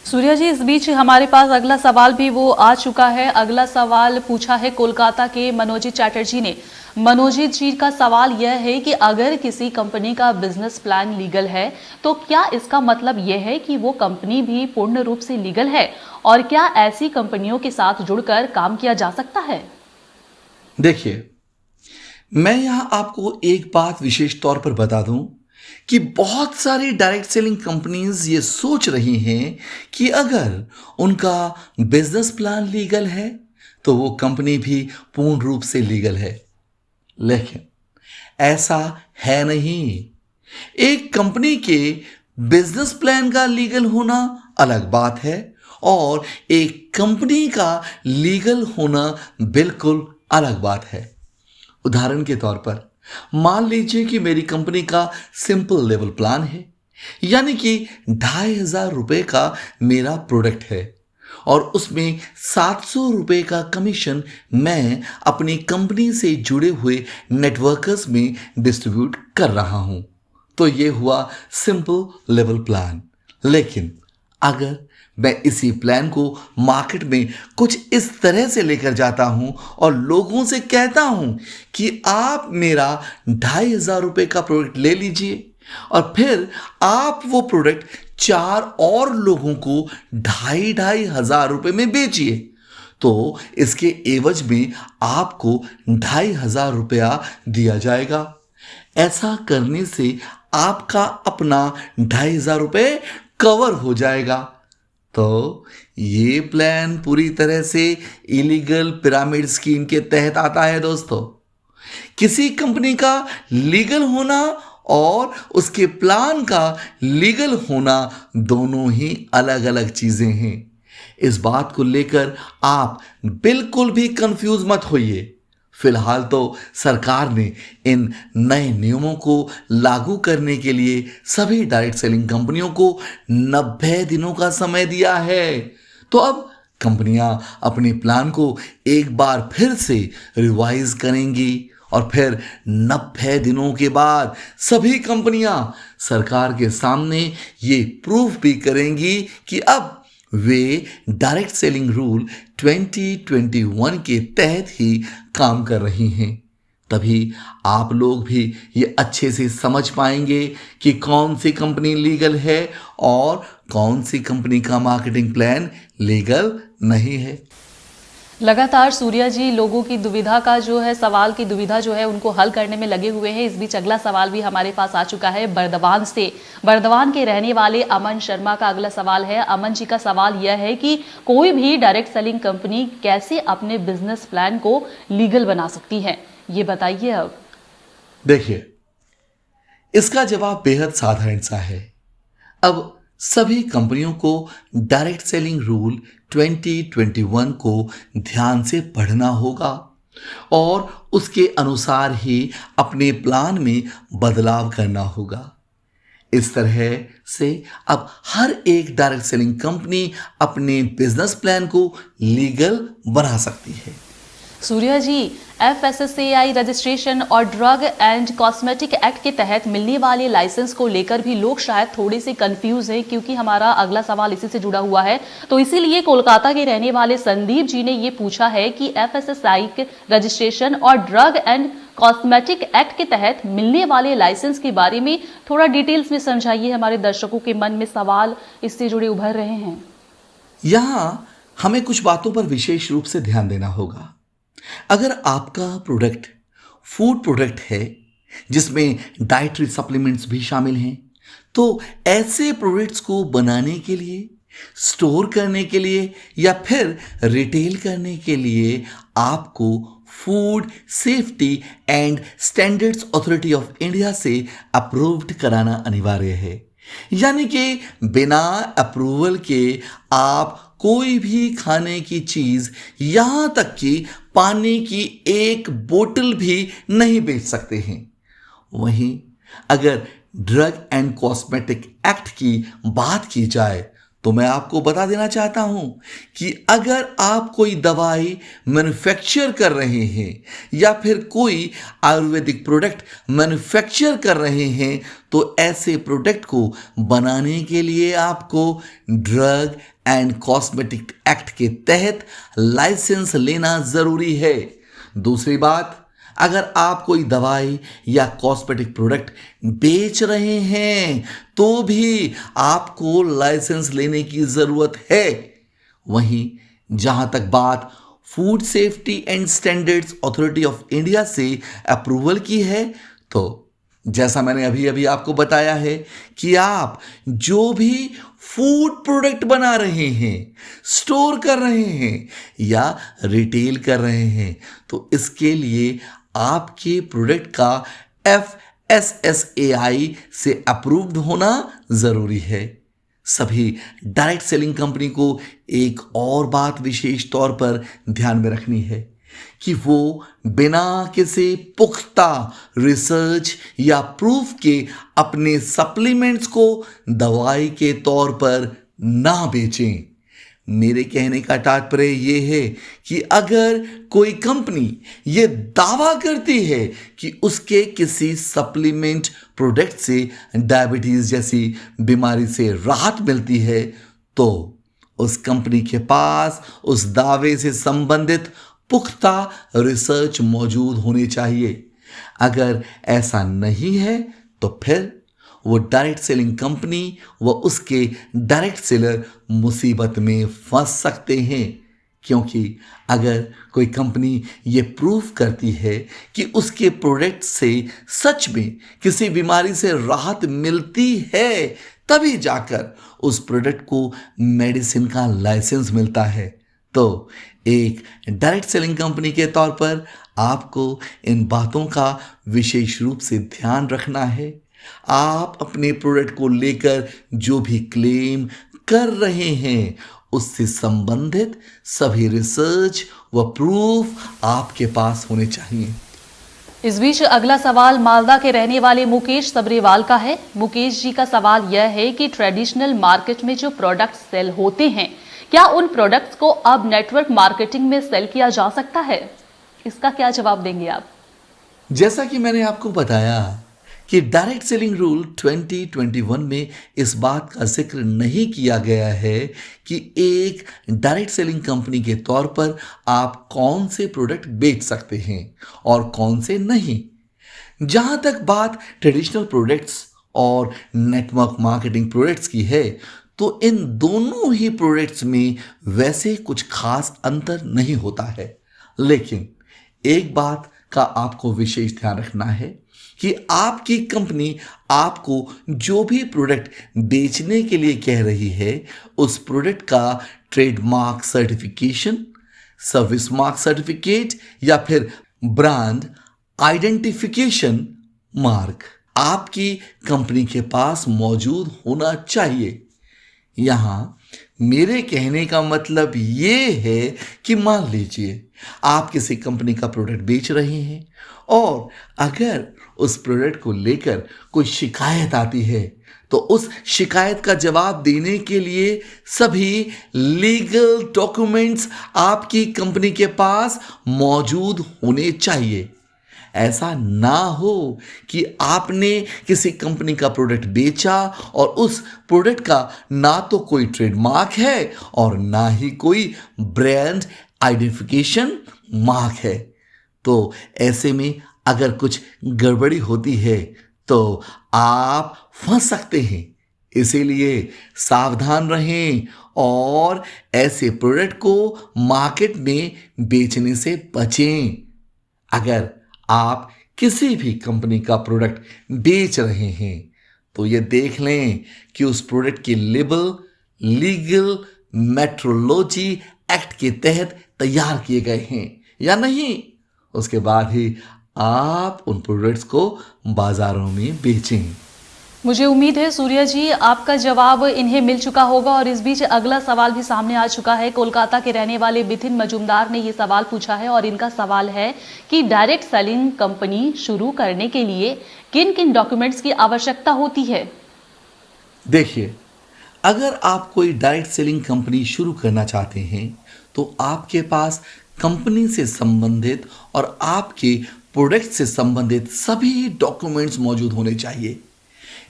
S1: सूर्या जी, इस बीच हमारे पास अगला सवाल भी वो आ चुका है। अगला सवाल पूछा है कोलकाता के मनोजीत चैटर्जी ने। मनोजीत जी का सवाल यह है कि अगर किसी कंपनी का बिजनेस प्लान लीगल है, तो क्या इसका मतलब यह है कि वो कंपनी भी पूर्ण रूप से लीगल है, और क्या ऐसी कंपनियों के साथ जुड़कर काम किया जा सकता है?
S2: देखिए, मैं यहां आपको एक बात विशेष तौर पर बता दूं कि बहुत सारी डायरेक्ट सेलिंग कंपनीज ये सोच रही हैं कि अगर उनका बिजनेस प्लान लीगल है तो वो कंपनी भी पूर्ण रूप से लीगल है, लेकिन ऐसा है नहीं। एक कंपनी के बिजनेस प्लान का लीगल होना अलग बात है और एक कंपनी का लीगल होना बिल्कुल अलग बात है। उदाहरण के तौर पर मान लीजिए कि मेरी कंपनी का सिंपल लेवल प्लान है, यानी कि 2,500 रुपए का मेरा प्रोडक्ट है और उसमें 700 रुपए का कमीशन मैं अपनी कंपनी से जुड़े हुए नेटवर्कर्स में डिस्ट्रीब्यूट कर रहा हूं। तो ये हुआ सिंपल लेवल प्लान। लेकिन अगर मैं इसी प्लान को मार्केट में कुछ इस तरह से लेकर जाता हूं और लोगों से कहता हूं कि आप मेरा 2,500 रुपए का प्रोडक्ट ले लीजिए और फिर आप वो प्रोडक्ट 4 और लोगों को 2,500 रुपए में बेचिए, तो इसके एवज में आपको 2,500 रुपया दिया जाएगा। ऐसा करने से आपका अपना 2,500 रुपए कवर हो जाएगा। तो ये प्लान पूरी तरह से इलीगल पिरामिड स्कीम के तहत आता है दोस्तों। किसी कंपनी का लीगल होना और उसके प्लान का लीगल होना दोनों ही अलग अलग चीजें हैं। इस बात को लेकर आप बिल्कुल भी कंफ्यूज मत होइए। फिलहाल तो सरकार ने इन नए नियमों को लागू करने के लिए सभी डायरेक्ट सेलिंग कंपनियों को 90 दिनों का समय दिया है। तो अब कंपनियां अपने प्लान को एक बार फिर से रिवाइज करेंगी और फिर 90 दिनों के बाद सभी कंपनियां सरकार के सामने ये प्रूफ भी करेंगी कि अब वे डायरेक्ट सेलिंग रूल 2021 के तहत ही काम कर रही हैं। तभी आप लोग भी ये अच्छे से समझ पाएंगे कि कौन सी कंपनी लीगल है और कौन सी कंपनी का मार्केटिंग प्लान लीगल नहीं है।
S1: लगातार सूर्या जी लोगों की दुविधा का जो है सवाल की दुविधा जो है उनको हल करने में लगे हुए हैं। इस बीच अगला सवाल भी हमारे पास आ चुका है बर्दवान से। बर्दवान के रहने वाले अमन शर्मा का अगला सवाल है। अमन जी का सवाल यह है कि कोई भी डायरेक्ट सेलिंग कंपनी कैसे अपने बिजनेस प्लान को लीगल बना सकती है, ये बताइए। अब
S2: देखिए, इसका जवाब बेहद साधारण सा है। अब सभी कंपनियों को डायरेक्ट सेलिंग रूल 2021 को ध्यान से पढ़ना होगा और उसके अनुसार ही अपने प्लान में बदलाव करना होगा। इस तरह से अब हर एक डायरेक्ट सेलिंग कंपनी अपने बिजनेस प्लान को लीगल बना सकती है।
S1: सूर्या जी, FSSAI रजिस्ट्रेशन और ड्रग एंड कॉस्मेटिक एक्ट के तहत मिलने वाले लाइसेंस को लेकर भी लोग शायद थोड़े से कंफ्यूज हैं, क्योंकि हमारा अगला सवाल इसी से जुड़ा हुआ है। तो इसीलिए कोलकाता के रहने वाले संदीप जी ने ये पूछा है कि FSSAI के रजिस्ट्रेशन और ड्रग एंड कॉस्मेटिक एक्ट के तहत मिलने वाले लाइसेंस के बारे में थोड़ा डिटेल्स में समझाइए। हमारे दर्शकों के मन में सवाल इससे जुड़े उभर रहे हैं।
S2: यहां हमें कुछ बातों पर विशेष रूप से ध्यान देना होगा। अगर आपका प्रोडक्ट फूड प्रोडक्ट है जिसमें डाइटरी सप्लीमेंट्स भी शामिल हैं, तो ऐसे प्रोडक्ट्स को बनाने के लिए, स्टोर करने के लिए या फिर रिटेल करने के लिए आपको food safety and standards authority of India से अप्रूव्ड कराना अनिवार्य है। यानी कि बिना अप्रूवल के आप कोई भी खाने की चीज, यहां तक कि पानी की एक बोतल भी नहीं बेच सकते हैं। वहीं अगर ड्रग एंड कॉस्मेटिक एक्ट की बात की जाए तो मैं आपको बता देना चाहता हूं कि अगर आप कोई दवाई मैन्युफैक्चर कर रहे हैं या फिर कोई आयुर्वेदिक प्रोडक्ट मैन्युफैक्चर कर रहे हैं, तो ऐसे प्रोडक्ट को बनाने के लिए आपको ड्रग एंड कॉस्मेटिक एक्ट के तहत लाइसेंस लेना जरूरी है। दूसरी बात, अगर आप कोई दवाई या कॉस्मेटिक प्रोडक्ट बेच रहे हैं तो भी आपको लाइसेंस लेने की जरूरत है। वहीं जहां तक बात food safety and standards authority of India से अप्रूवल की है, तो जैसा मैंने अभी अभी आपको बताया है कि आप जो भी फूड प्रोडक्ट बना रहे हैं, स्टोर कर रहे हैं या रिटेल कर रहे हैं, तो इसके लिए आपके प्रोडक्ट का FSSAI से अप्रूव्ड होना जरूरी है। सभी डायरेक्ट सेलिंग कंपनी को एक और बात विशेष तौर पर ध्यान में रखनी है कि वो बिना किसी पुख्ता रिसर्च या प्रूफ के अपने सप्लीमेंट्स को दवाई के तौर पर ना बेचें। मेरे कहने का तात्पर्य ये है कि अगर कोई कंपनी ये दावा करती है कि उसके किसी सप्लीमेंट प्रोडक्ट से डायबिटीज जैसी बीमारी से राहत मिलती है, तो उस कंपनी के पास उस दावे से संबंधित पुख्ता रिसर्च मौजूद होनी चाहिए। अगर ऐसा नहीं है तो फिर वो डायरेक्ट सेलिंग कंपनी व उसके डायरेक्ट सेलर मुसीबत में फंस सकते हैं, क्योंकि अगर कोई कंपनी ये प्रूफ करती है कि उसके प्रोडक्ट से सच में किसी बीमारी से राहत मिलती है, तभी जाकर उस प्रोडक्ट को मेडिसिन का लाइसेंस मिलता है। तो एक डायरेक्ट सेलिंग कंपनी के तौर पर आपको इन बातों का विशेष रूप से ध्यान रखना है। आप अपने प्रोडक्ट को लेकर जो भी क्लेम कर रहे हैं, उससे संबंधित सभी रिसर्च व प्रूफ आपके पास होने चाहिए।
S1: इस बीच अगला सवाल मालदा के रहने वाले मुकेश सबरेवाल का है। मुकेश जी का सवाल यह है कि ट्रेडिशनल मार्केट में जो प्रोडक्ट्स सेल होते हैं, क्या उन प्रोडक्ट्स को अब नेटवर्क मार्केटिंग में सेल किया जा सकता है? इसका क्या जवाब देंगे आप?
S2: जैसा कि मैंने आपको बताया कि डायरेक्ट सेलिंग रूल 2021 में इस बात का जिक्र नहीं किया गया है कि एक डायरेक्ट सेलिंग कंपनी के तौर पर आप कौन से प्रोडक्ट बेच सकते हैं और कौन से नहीं। जहां तक बात ट्रेडिशनल प्रोडक्ट्स और नेटवर्क मार्केटिंग प्रोडक्ट्स की है, तो इन दोनों ही प्रोडक्ट्स में वैसे कुछ खास अंतर नहीं होता है। लेकिन एक बात का आपको विशेष ध्यान रखना है कि आपकी कंपनी आपको जो भी प्रोडक्ट बेचने के लिए कह रही है, उस प्रोडक्ट का trademark certification, service mark certificate या फिर ब्रांड आइडेंटिफिकेशन मार्क आपकी कंपनी के पास मौजूद होना चाहिए। यहां मेरे कहने का मतलब ये है कि मान लीजिए आप किसी कंपनी का प्रोडक्ट बेच रहे हैं और अगर उस प्रोडक्ट को लेकर कोई शिकायत आती है, तो उस शिकायत का जवाब देने के लिए सभी लीगल डॉक्यूमेंट्स आपकी कंपनी के पास मौजूद होने चाहिए। ऐसा ना हो कि आपने किसी कंपनी का प्रोडक्ट बेचा और उस प्रोडक्ट का ना तो कोई ट्रेडमार्क है और ना ही कोई ब्रांड आइडेंटिफिकेशन मार्क है। तो ऐसे में अगर कुछ गड़बड़ी होती है तो आप फंस सकते हैं। इसीलिए सावधान रहें और ऐसे प्रोडक्ट को मार्केट में बेचने से बचें। अगर आप किसी भी कंपनी का प्रोडक्ट बेच रहे हैं तो ये देख लें कि उस प्रोडक्ट के लेबल लीगल मेट्रोलॉजी एक्ट के तहत तैयार किए गए हैं या नहीं। उसके बाद ही आप उन प्रोडक्ट्स को बाजारों में बेचें।
S1: मुझे उम्मीद है सूर्या जी आपका जवाब इन्हें मिल चुका होगा और इस बीच अगला सवाल भी सामने आ चुका है। कोलकाता के रहने वाले बिथिन मजूमदार ने ये सवाल पूछा है और इनका सवाल है कि डायरेक्ट सेलिंग कंपनी शुरू करने के लिए किन किन डॉक्यूमेंट्स की आवश्यकता होती है।
S2: देखिए, अगर आप कोई डायरेक्ट सेलिंग कंपनी शुरू करना चाहते हैं तो आपके पास कंपनी से संबंधित और आपके प्रोडक्ट से संबंधित सभी डॉक्यूमेंट्स मौजूद होने चाहिए,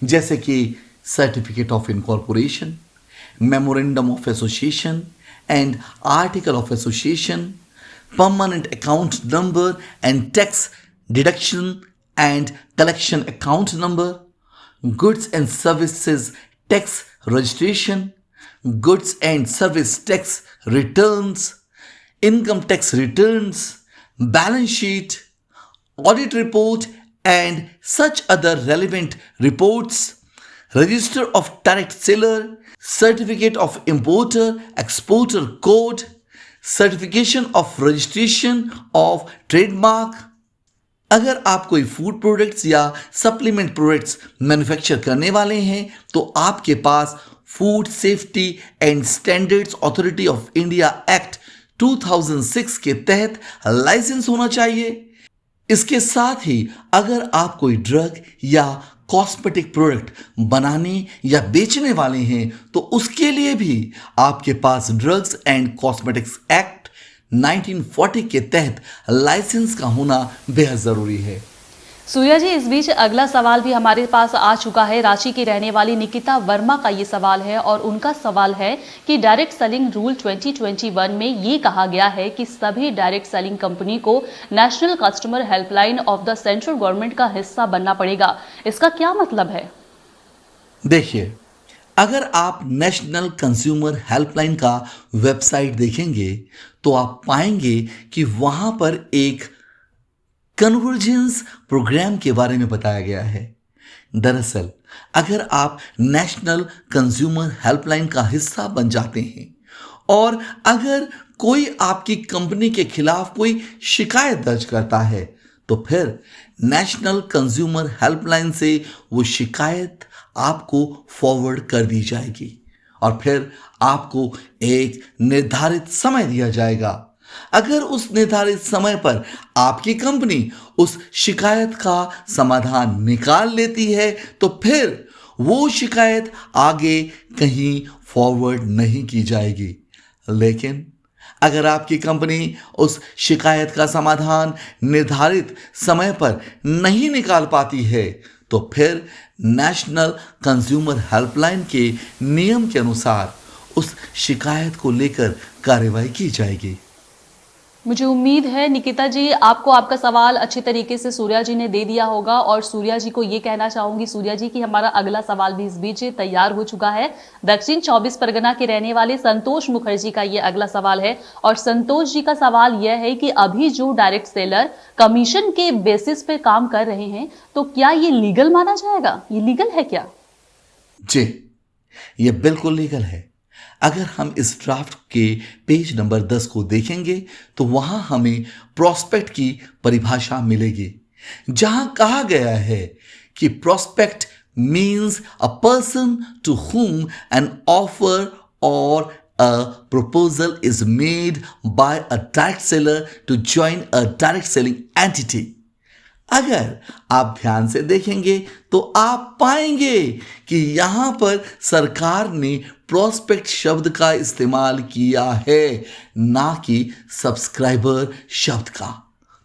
S2: जैसे कि certificate of incorporation, memorandum of association and article of association, permanent account number and tax deduction and collection account number, goods and services tax registration, goods and service tax returns, income tax returns, balance sheet, audit report and such other relevant reports, register of direct seller, certificate of importer exporter code, certification of registration of trademark। अगर आप कोई food products या supplement products manufacture करने वाले हैं तो आपके पास food safety and standards authority of India act 2006 के तहत लाइसेंस होना चाहिए। इसके साथ ही अगर आप कोई ड्रग या कॉस्मेटिक प्रोडक्ट बनाने या बेचने वाले हैं तो उसके लिए भी आपके पास ड्रग्स एंड कॉस्मेटिक्स एक्ट 1940 के तहत लाइसेंस का होना बेहद जरूरी है।
S1: सूर्या जी, इस बीच अगला सवाल भी हमारे पास आ चुका है। रांची की रहने वाली निकिता वर्मा का ये सवाल है और उनका सवाल है कि डायरेक्ट सेलिंग रूल 2021 में ये कहा गया है कि सभी डायरेक्ट सेलिंग कंपनी को national customer helpline of the central government का हिस्सा बनना पड़ेगा। इसका क्या मतलब है?
S2: देखिए, अगर आप नेशनल कंज्यूमर हेल्पलाइन का वेबसाइट देखेंगे तो आप पाएंगे कि वहां पर एक कन्वर्जेंस प्रोग्राम के बारे में बताया गया है। दरअसल अगर आप नेशनल कंज्यूमर हेल्पलाइन का हिस्सा बन जाते हैं और अगर कोई आपकी कंपनी के खिलाफ कोई शिकायत दर्ज करता है तो फिर नेशनल कंज्यूमर हेल्पलाइन से वो शिकायत आपको फॉरवर्ड कर दी जाएगी और फिर आपको एक निर्धारित समय दिया जाएगा। अगर उस निर्धारित समय पर आपकी कंपनी उस शिकायत का समाधान निकाल लेती है तो फिर वो शिकायत आगे कहीं फॉरवर्ड नहीं की जाएगी। लेकिन अगर आपकी कंपनी उस शिकायत का समाधान निर्धारित समय पर नहीं निकाल पाती है तो फिर नेशनल कंज्यूमर हेल्पलाइन के नियम के अनुसार उस शिकायत को लेकर कार्रवाई की जाएगी।
S1: मुझे उम्मीद है निकिता जी आपको आपका सवाल अच्छे तरीके से सूर्या जी ने दे दिया होगा और सूर्या जी को ये कहना चाहूंगी सूर्या जी कि हमारा अगला सवाल भी इस बीच तैयार हो चुका है। दक्षिण 24 परगना के रहने वाले संतोष मुखर्जी का ये अगला सवाल है और संतोष जी का सवाल यह है कि अभी जो डायरेक्ट सेलर कमीशन के बेसिस पे काम कर रहे हैं तो क्या ये लीगल माना जाएगा? ये लीगल है क्या?
S2: जी, ये बिल्कुल लीगल है। अगर हम इस ड्राफ्ट के पेज नंबर 10 को देखेंगे तो वहां हमें प्रोस्पेक्ट की परिभाषा मिलेगी, जहां कहा गया है कि prospect means a person to whom an offer or a proposal is made by a direct seller to join a direct selling entity। अगर आप ध्यान से देखेंगे तो आप पाएंगे कि यहां पर सरकार ने प्रोस्पेक्ट शब्द का इस्तेमाल किया है, ना कि सब्सक्राइबर शब्द का।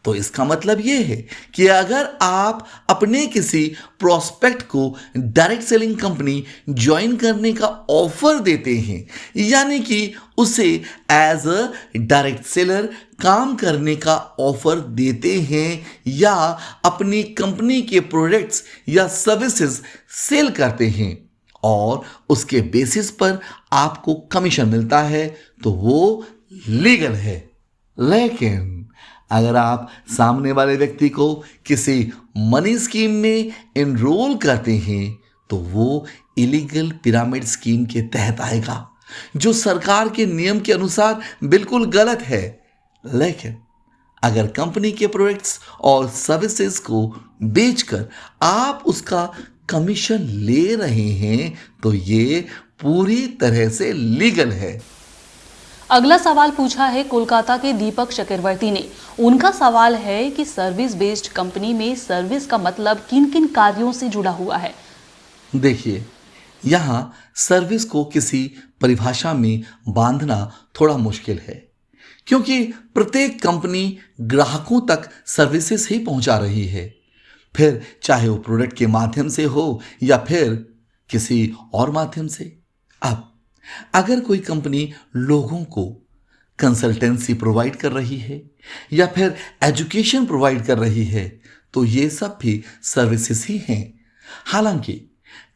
S2: तो इसका मतलब यह है कि अगर आप अपने किसी प्रोस्पेक्ट को डायरेक्ट सेलिंग कंपनी ज्वाइन करने का ऑफर देते हैं, यानी कि उसे एज अ डायरेक्ट सेलर काम करने का ऑफर देते हैं या अपनी कंपनी के प्रोडक्ट्स या सर्विसेज सेल करते हैं और उसके बेसिस पर आपको कमीशन मिलता है, तो वो लीगल है। लेकिन अगर आप सामने वाले व्यक्ति को किसी मनी स्कीम में एनरोल करते हैं तो वो इलीगल पिरामिड स्कीम के तहत आएगा, जो सरकार के नियम के अनुसार बिल्कुल गलत है। लेकिन अगर कंपनी के प्रोडक्ट्स और सर्विसेज को बेचकर आप उसका कमीशन ले रहे हैं तो ये पूरी तरह से लीगल है।
S1: अगला सवाल पूछा है कोलकाता के दीपक चक्रवर्ती ने। उनका सवाल है कि सर्विस बेस्ड कंपनी में सर्विस का मतलब किन किन कार्यों से जुड़ा हुआ है?
S2: देखिए, यहां सर्विस को किसी परिभाषा में बांधना थोड़ा मुश्किल है, क्योंकि प्रत्येक कंपनी ग्राहकों तक सर्विसेज ही पहुंचा रही है, फिर चाहे वो प्रोडक्ट के माध्यम से हो या फिर किसी और माध्यम से। अब अगर कोई कंपनी लोगों को कंसल्टेंसी प्रोवाइड कर रही है या फिर एजुकेशन प्रोवाइड कर रही है तो ये सब भी सर्विसेज ही हैं। हालांकि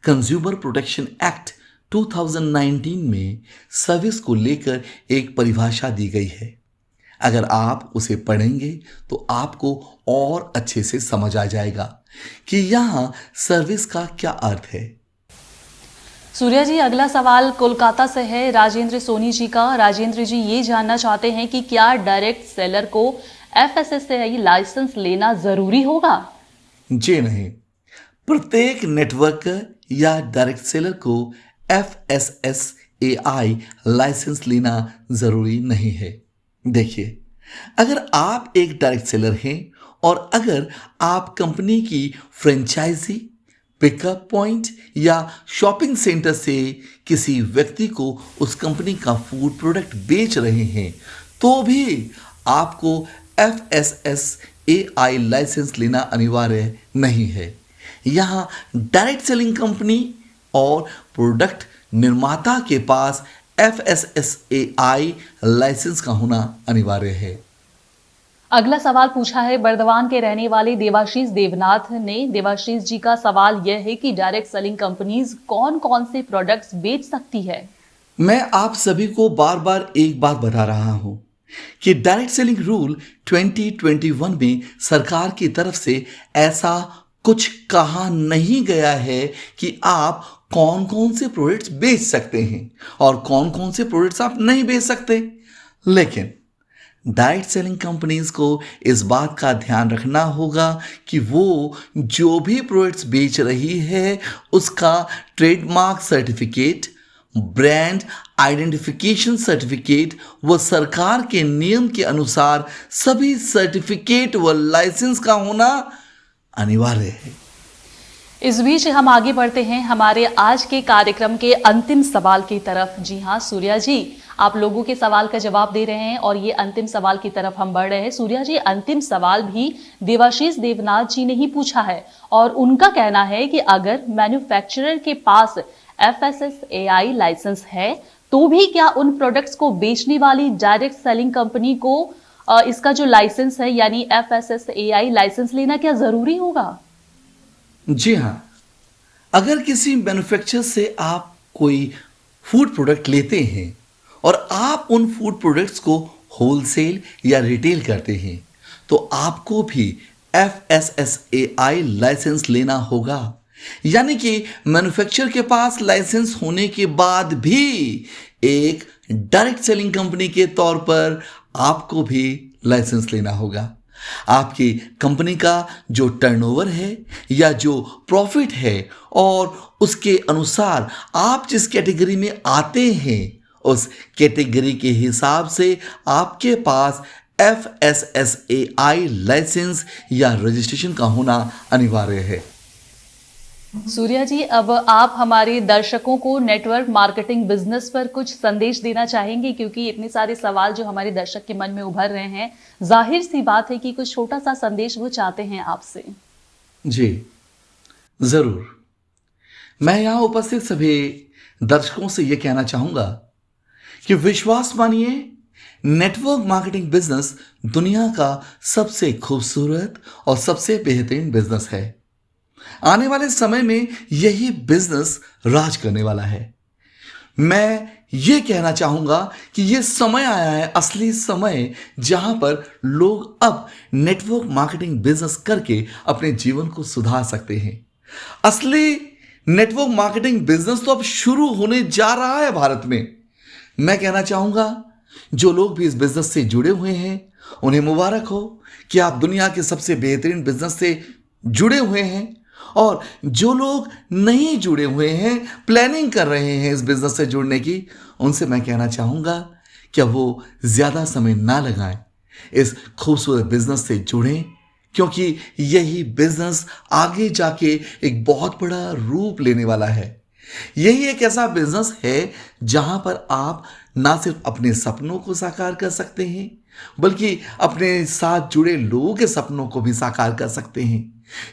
S2: कंज्यूमर प्रोटेक्शन एक्ट 2019 में सर्विस को लेकर एक परिभाषा दी गई है। अगर आप उसे पढ़ेंगे तो आपको और अच्छे से समझ आ जाएगा कि यहां सर्विस का क्या अर्थ है।
S1: सूर्या जी, अगला सवाल कोलकाता से है राजेंद्र सोनी जी का। राजेंद्र जी ये जानना चाहते हैं कि क्या डायरेक्ट सेलर को FSSAI लाइसेंस लेना जरूरी होगा?
S2: जी नहीं, प्रत्येक नेटवर्क या डायरेक्ट सेलर को FSSAI लाइसेंस लेना जरूरी नहीं है। देखिए, अगर आप एक डायरेक्ट सेलर हैं और अगर आप कंपनी की फ्रेंचाइजी, पिकअप पॉइंट या शॉपिंग सेंटर से किसी व्यक्ति को उस कंपनी का फूड प्रोडक्ट बेच रहे हैं तो भी आपको FSSAI लाइसेंस लेना अनिवार्य नहीं है। यहाँ डायरेक्ट सेलिंग कंपनी और प्रोडक्ट निर्माता के पास FSSAI लाइसेंस का होना अनिवार्य है।
S1: अगला सवाल पूछा है बर्दवान के रहने वाले देवाशीष देवनाथ ने। देवाशीष जी का सवाल यह है कि डायरेक्ट सेलिंग कंपनीज कौन कौन से प्रोडक्ट्स बेच सकती है?
S2: मैं आप सभी को बार बार एक बात बता रहा हूं कि डायरेक्ट सेलिंग रूल 2021 में सरकार की तरफ से ऐसा कुछ कहा नहीं गया है कि आप कौन कौन से प्रोडक्ट्स बेच सकते हैं और कौन कौन से प्रोडक्ट्स आप नहीं बेच सकते। लेकिन डायरेक्ट सेलिंग कंपनीज को इस बात का ध्यान रखना होगा कि वो जो भी प्रोडक्ट्स बेच रही है उसका trademark certificate, brand identification certificate व सरकार के नियम के अनुसार सभी सर्टिफिकेट व लाइसेंस का होना अनिवार्य है।
S1: इस बीच हम आगे बढ़ते हैं हमारे आज के कार्यक्रम के अंतिम सवाल की तरफ। जी हाँ सूर्या जी, आप लोगों के सवाल का जवाब दे रहे हैं और ये अंतिम सवाल की तरफ हम बढ़ रहे हैं। सूर्या जी, अंतिम सवाल भी देवाशीष देवनाथ जी ने ही पूछा है और उनका कहना है कि अगर मैन्युफैक्चरर के पास FSSAI लाइसेंस है तो भी क्या उन प्रोडक्ट्स को बेचने वाली डायरेक्ट सेलिंग कंपनी को इसका जो लाइसेंस है यानी FSSAI लाइसेंस लेना क्या जरूरी होगा?
S2: जी हाँ, अगर किसी मैन्युफैक्चरर से आप कोई फूड प्रोडक्ट लेते हैं और आप उन फूड प्रोडक्ट्स को होलसेल या रिटेल करते हैं तो आपको भी FSSAI लाइसेंस लेना होगा। यानी कि मैन्युफैक्चरर के पास लाइसेंस होने के बाद भी एक डायरेक्ट सेलिंग कंपनी के तौर पर आपको भी लाइसेंस लेना होगा। आपकी कंपनी का जो टर्नओवर है या जो प्रॉफिट है और उसके अनुसार आप जिस कैटेगरी में आते हैं उस कैटेगरी के हिसाब से आपके पास FSSAI लाइसेंस या रजिस्ट्रेशन का होना अनिवार्य है।
S1: सूर्या जी, अब आप हमारे दर्शकों को नेटवर्क मार्केटिंग बिजनेस पर कुछ संदेश देना चाहेंगे, क्योंकि इतने सारे सवाल जो हमारे दर्शक के मन में उभर रहे हैं, जाहिर सी बात है कि कुछ छोटा सा संदेश वो चाहते हैं आपसे।
S2: जी जरूर, मैं यहाँ उपस्थित सभी दर्शकों से यह कहना चाहूंगा कि विश्वास मानिए, नेटवर्क मार्केटिंग बिजनेस दुनिया का सबसे खूबसूरत और सबसे बेहतरीन बिजनेस है। आने वाले समय में यही बिजनेस राज करने वाला है। मैं ये कहना चाहूंगा कि ये समय आया है, असली समय, जहां पर लोग अब नेटवर्क मार्केटिंग बिजनेस करके अपने जीवन को सुधार सकते हैं। असली नेटवर्क मार्केटिंग बिजनेस तो अब शुरू होने जा रहा है भारत में। मैं कहना चाहूंगा जो लोग भी इस बिजनेस से जुड़े हुए हैं उन्हें मुबारक हो कि आप दुनिया के सबसे बेहतरीन बिजनेस से जुड़े हुए हैं, और जो लोग नहीं जुड़े हुए हैं, प्लानिंग कर रहे हैं इस बिजनेस से जुड़ने की, उनसे मैं कहना चाहूंगा कि वो ज़्यादा समय ना लगाएं, इस खूबसूरत बिजनेस से जुड़ें, क्योंकि यही बिजनेस आगे जाके एक बहुत बड़ा रूप लेने वाला है। यही एक ऐसा बिजनेस है जहां पर आप ना सिर्फ अपने सपनों को साकार कर सकते हैं, बल्कि अपने साथ जुड़े लोगों के सपनों को भी साकार कर सकते हैं।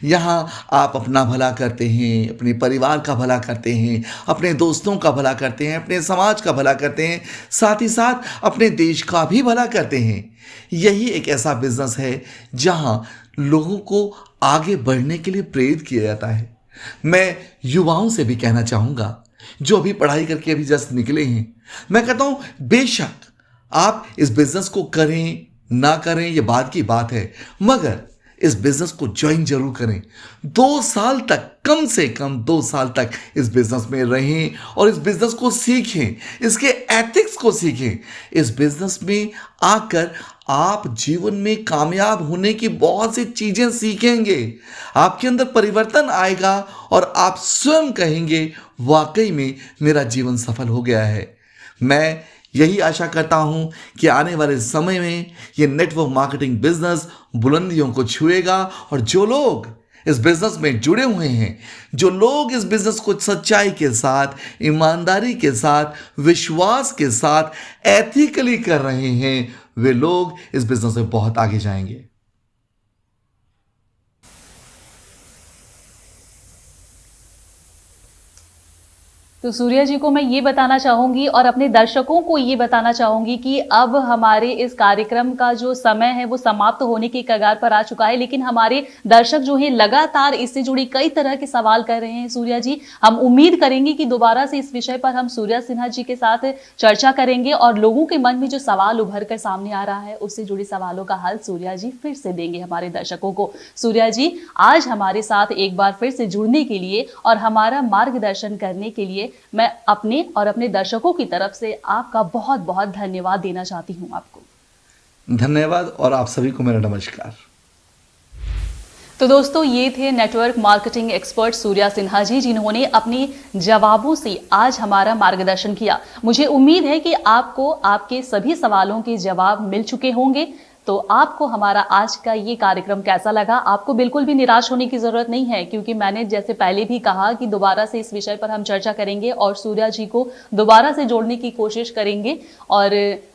S2: यहाँ आप अपना भला करते हैं, अपने परिवार का भला करते हैं, अपने दोस्तों का भला करते हैं, अपने समाज का भला करते हैं, साथ ही साथ अपने देश का भी भला करते हैं। यही एक ऐसा बिजनेस है जहाँ लोगों को आगे बढ़ने के लिए प्रेरित किया जाता है। मैं युवाओं से भी कहना चाहूँगा जो अभी पढ़ाई करके अभी जस्ट निकले हैं, मैं कहता हूँ बेशक आप इस बिजनेस को करें ना करें ये बात की बात है, मगर इस बिजनेस को ज्वाइन जरूर करें। 2 साल तक, कम से कम 2 साल तक इस बिजनेस में रहें और इस बिजनेस को सीखें, इसके एथिक्स को सीखें। इस बिजनेस में आकर आप जीवन में कामयाब होने की बहुत सी चीजें सीखेंगे, आपके अंदर परिवर्तन आएगा और आप स्वयं कहेंगे वाकई में मेरा जीवन सफल हो गया है। मैं यही आशा करता हूं कि आने वाले समय में ये नेटवर्क मार्केटिंग बिजनेस बुलंदियों को छुएगा, और जो लोग इस बिजनेस में जुड़े हुए हैं, जो लोग इस बिजनेस को सच्चाई के साथ, ईमानदारी के साथ, विश्वास के साथ, एथिकली कर रहे हैं, वे लोग इस बिजनेस में बहुत आगे जाएंगे।
S1: तो सूर्या जी को मैं ये बताना चाहूंगी और अपने दर्शकों को ये बताना चाहूंगी कि अब हमारे इस कार्यक्रम का जो समय है वो समाप्त होने की कगार पर आ चुका है, लेकिन हमारे दर्शक जो है लगातार इससे जुड़ी कई तरह के सवाल कर रहे हैं। सूर्या जी, हम उम्मीद करेंगे कि दोबारा से इस विषय पर हम सूर्या सिन्हा जी के साथ चर्चा करेंगे और लोगों के मन में जो सवाल उभर कर सामने आ रहा है उससे जुड़े सवालों का हल सूर्या जी फिर से देंगे हमारे दर्शकों को। सूर्या जी, आज हमारे साथ एक बार फिर से जुड़ने के लिए और हमारा मार्गदर्शन करने के लिए मैं अपने और अपने दर्शकों की तरफ से आपका बहुत बहुत धन्यवाद देना चाहती हूं आपको।
S2: धन्यवाद, और आप सभी को मेरा नमस्कार।
S1: तो दोस्तों, ये थे network marketing expert Surya Sinha ji, जिन्होंने अपने जवाबों से आज हमारा मार्गदर्शन किया। मुझे उम्मीद है कि आपको आपके सभी सवालों के जवाब मिल चुके होंगे। तो आपको हमारा आज का ये कार्यक्रम कैसा लगा? आपको बिल्कुल भी निराश होने की जरूरत नहीं है, क्योंकि मैंने जैसे पहले भी कहा कि दोबारा से इस विषय पर हम चर्चा करेंगे और सूर्या जी को दोबारा से जोड़ने की कोशिश करेंगे। और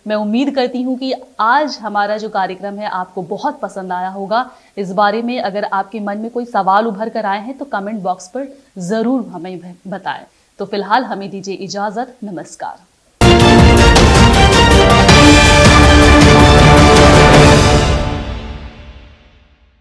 S1: मैं उम्मीद करती हूँ कि आज हमारा जो कार्यक्रम है आपको बहुत पसंद आया होगा। इस बारे में अगर आपके मन में कोई सवाल उभर कर आए हैं तो कमेंट बॉक्स पर जरूर हमें बताएं। तो फिलहाल हमें दीजिए इजाजत। नमस्कार।